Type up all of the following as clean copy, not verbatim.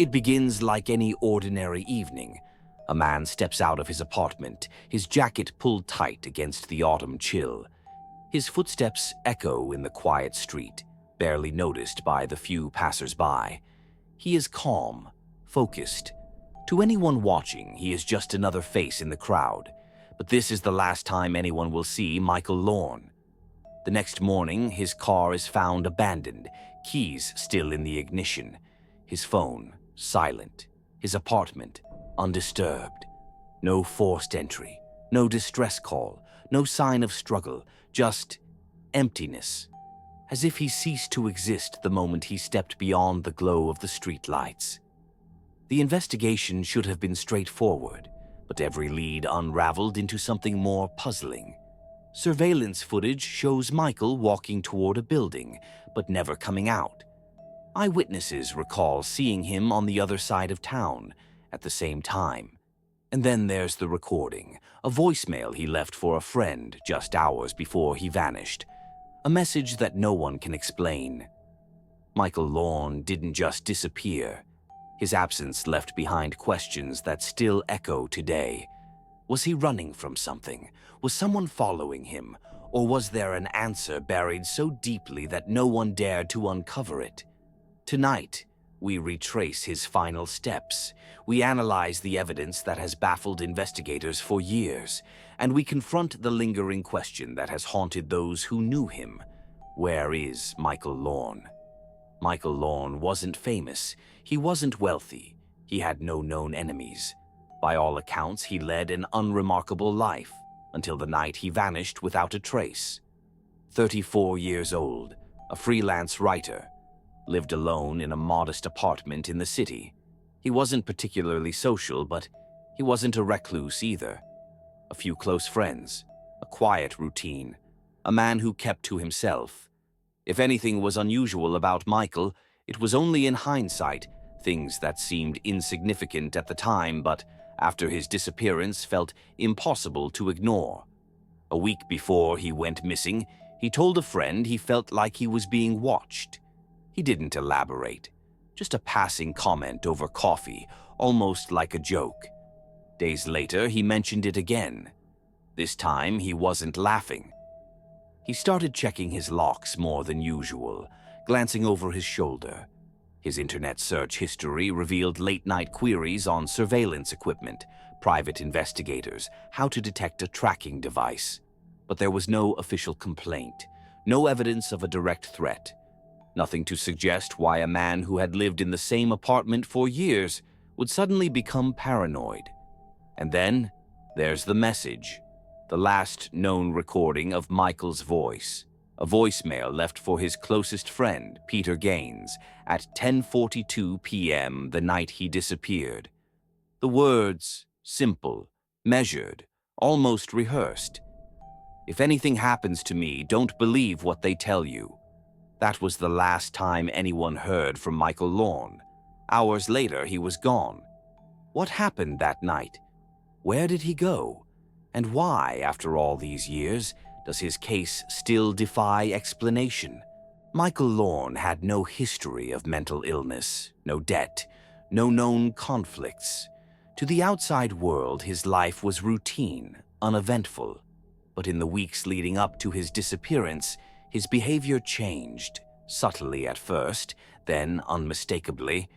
It begins like any ordinary evening. A man steps out of his apartment, his jacket pulled tight against the autumn chill. His footsteps echo in the quiet street, barely noticed by the few passers-by. He is calm, focused. To anyone watching, he is just another face in the crowd. But this is the last time anyone will see Michael Lorne. The next morning, his car is found abandoned, keys still in the ignition. His phone, silent. His apartment, undisturbed. No forced entry, no distress call, no sign of struggle, just emptiness. As if he ceased to exist the moment he stepped beyond the glow of the street lights. The investigation should have been straightforward, but every lead unraveled into something more puzzling. Surveillance footage shows Michael walking toward a building, but never coming out. Eyewitnesses recall seeing him on the other side of town at the same time. And then there's the recording, a voicemail he left for a friend just hours before he vanished. A message that no one can explain. Michael Lorne didn't just disappear. His absence left behind questions that still echo today. Was he running from something? Was someone following him? Or was there an answer buried so deeply that no one dared to uncover it? Tonight, we retrace his final steps. We analyze the evidence that has baffled investigators for years, and we confront the lingering question that has haunted those who knew him. Where is Michael Lorne? Michael Lorne wasn't famous. He wasn't wealthy. He had no known enemies. By all accounts, he led an unremarkable life until the night he vanished without a trace. 34 years old, a freelance writer, lived alone in a modest apartment in the city. He wasn't particularly social, but he wasn't a recluse either. A few close friends, a quiet routine, a man who kept to himself. If anything was unusual about Michael, it was only in hindsight, things that seemed insignificant at the time, but after his disappearance felt impossible to ignore. A week before he went missing, he told a friend he felt like he was being watched. He didn't elaborate, just a passing comment over coffee, almost like a joke. Days later, he mentioned it again. This time, he wasn't laughing. He started checking his locks more than usual, glancing over his shoulder. His internet search history revealed late-night queries on surveillance equipment, private investigators, how to detect a tracking device. But there was no official complaint, no evidence of a direct threat. Nothing to suggest why a man who had lived in the same apartment for years would suddenly become paranoid. And then, there's the message, the last known recording of Michael's voice. A voicemail left for his closest friend, Peter Gaines, at 10:42 p.m. the night he disappeared. The words, simple, measured, almost rehearsed. If anything happens to me, don't believe what they tell you. That was the last time anyone heard from Michael Lorne. Hours later, he was gone. What happened that night? Where did he go? And why, after all these years, does his case still defy explanation? Michael Lorne had no history of mental illness, no debt, no known conflicts. To the outside world, his life was routine, uneventful. But in the weeks leading up to his disappearance, his behavior changed, subtly at first, then unmistakably.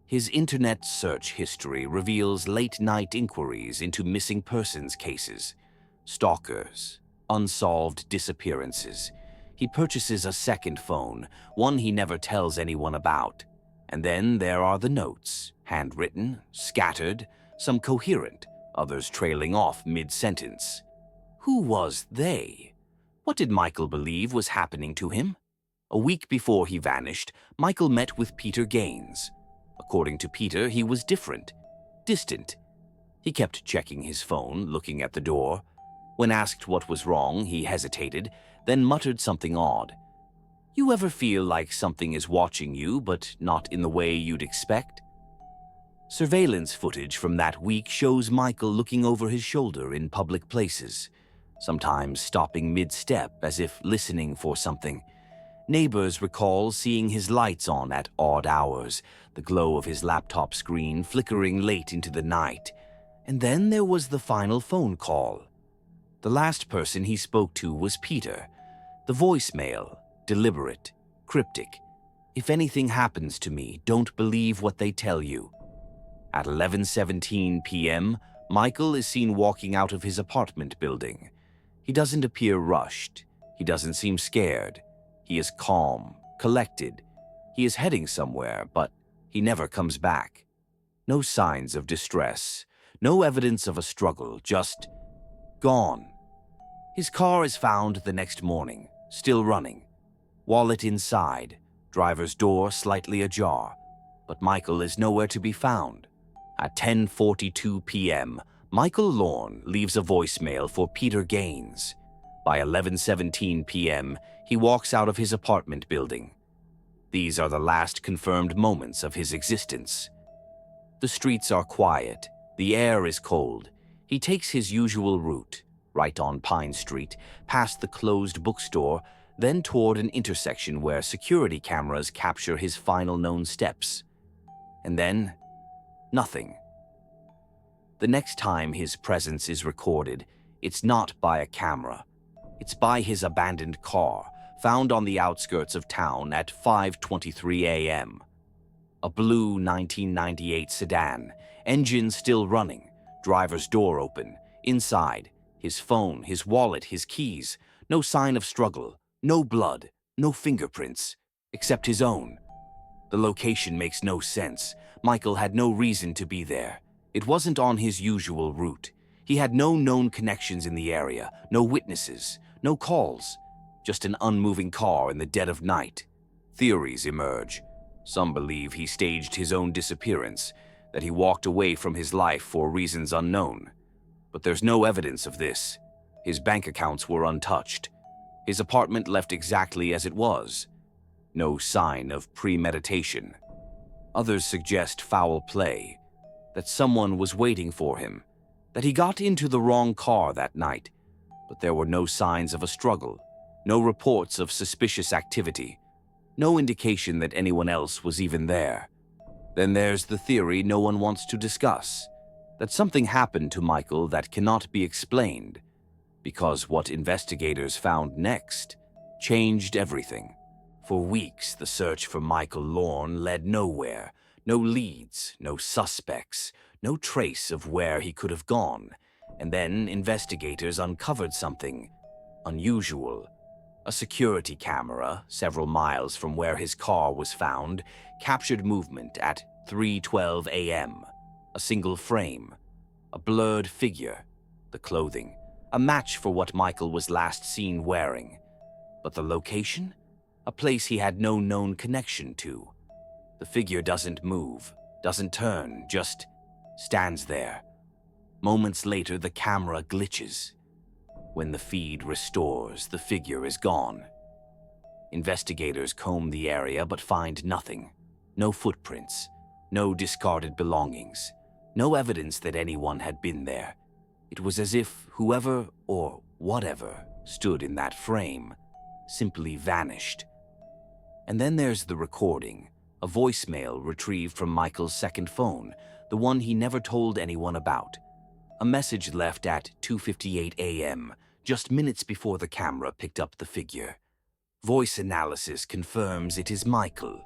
His internet search history reveals late-night inquiries into missing persons cases, stalkers, unsolved disappearances. He purchases a second phone, one he never tells anyone about. And then there are the notes, handwritten, scattered, some coherent, others trailing off mid-sentence. Who was they? What did Michael believe was happening to him? A week before he vanished, Michael met with Peter Gaines. According to Peter, he was different, distant. He kept checking his phone, looking at the door. When asked what was wrong, he hesitated, then muttered something odd. You ever feel like something is watching you, but not in the way you'd expect? Surveillance footage from that week shows Michael looking over his shoulder in public places, sometimes stopping mid-step as if listening for something. Neighbors recall seeing his lights on at odd hours, the glow of his laptop screen flickering late into the night. And then there was the final phone call. The last person he spoke to was Peter. The voicemail, deliberate, cryptic. "If anything happens to me, don't believe what they tell you." At 11:17 p.m., Michael is seen walking out of his apartment building. He doesn't appear rushed. He doesn't seem scared. He is calm, collected. He is heading somewhere, but he never comes back. No signs of distress, no evidence of a struggle, just gone. His car is found the next morning, still running. Wallet inside, driver's door slightly ajar, but Michael is nowhere to be found. At 10:42 p.m., Michael Lorne leaves a voicemail for Peter Gaines. By 11:17 p.m., he walks out of his apartment building. These are the last confirmed moments of his existence. The streets are quiet. The air is cold. He takes his usual route, right on Pine Street, past the closed bookstore, then toward an intersection where security cameras capture his final known steps. And then, nothing. The next time his presence is recorded, it's not by a camera. It's by his abandoned car, found on the outskirts of town at 5:23 a.m. A blue 1998 sedan, engine still running, driver's door open. Inside, his phone, his wallet, his keys. No sign of struggle, no blood, no fingerprints, except his own. The location makes no sense. Michael had no reason to be there. It wasn't on his usual route. He had no known connections in the area, no witnesses, no calls. Just an unmoving car in the dead of night. Theories emerge. Some believe he staged his own disappearance, that he walked away from his life for reasons unknown. But there's no evidence of this. His bank accounts were untouched. His apartment left exactly as it was. No sign of premeditation. Others suggest foul play, that someone was waiting for him, that he got into the wrong car that night, but there were no signs of a struggle, no reports of suspicious activity, no indication that anyone else was even there. Then there's the theory no one wants to discuss, that something happened to Michael that cannot be explained, because what investigators found next changed everything. For weeks, the search for Michael Lorne led nowhere. No leads, no suspects, no trace of where he could have gone. And then investigators uncovered something unusual. A security camera, several miles from where his car was found, captured movement at 3:12 a.m. A single frame, a blurred figure, the clothing, a match for what Michael was last seen wearing. But the location? A place he had no known connection to. The figure doesn't move, doesn't turn, just stands there. Moments later, the camera glitches. When the feed restores, the figure is gone. Investigators comb the area but find nothing. No footprints, no discarded belongings, no evidence that anyone had been there. It was as if whoever or whatever stood in that frame simply vanished. And then there's the recording, a voicemail retrieved from Michael's second phone, the one he never told anyone about. A message left at 2:58 a.m., just minutes before the camera picked up the figure. Voice analysis confirms it is Michael,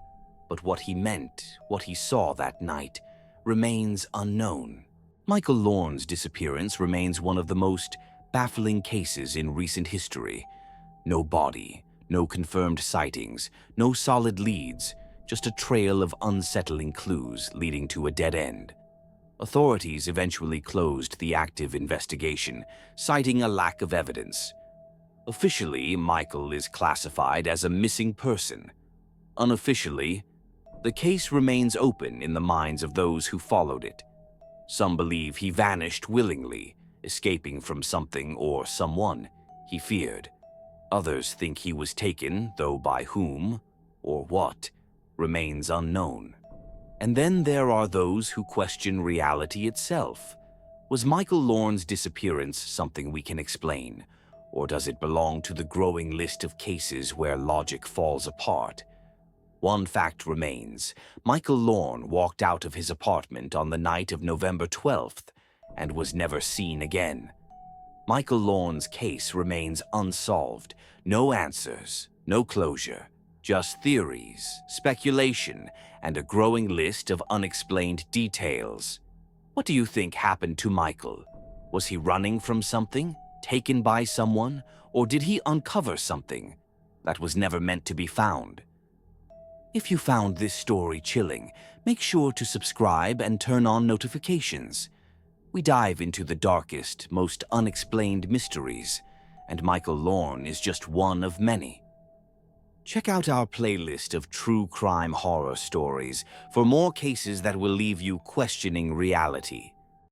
but what he meant, what he saw that night, remains unknown. Michael Lorne's disappearance remains one of the most baffling cases in recent history. No body, no confirmed sightings, no solid leads, just a trail of unsettling clues leading to a dead end. Authorities eventually closed the active investigation, citing a lack of evidence. Officially, Michael is classified as a missing person. Unofficially, the case remains open in the minds of those who followed it. Some believe he vanished willingly, escaping from something or someone he feared. Others think he was taken, though by whom or what remains unknown. And then there are those who question reality itself. Was Michael Lorne's disappearance something we can explain, Or does it belong to the growing list of cases where logic falls apart? One fact remains. Michael Lorne walked out of his apartment on the night of November 12th and was never seen again. Michael Lorne's case remains unsolved. No answers, no closure, just theories, speculation, and a growing list of unexplained details. What do you think happened to Michael? Was he running from something, taken by someone, or did he uncover something that was never meant to be found? If you found this story chilling, make sure to subscribe and turn on notifications. We dive into the darkest, most unexplained mysteries, and Michael Lorne is just one of many. Check out our playlist of true crime horror stories for more cases that will leave you questioning reality.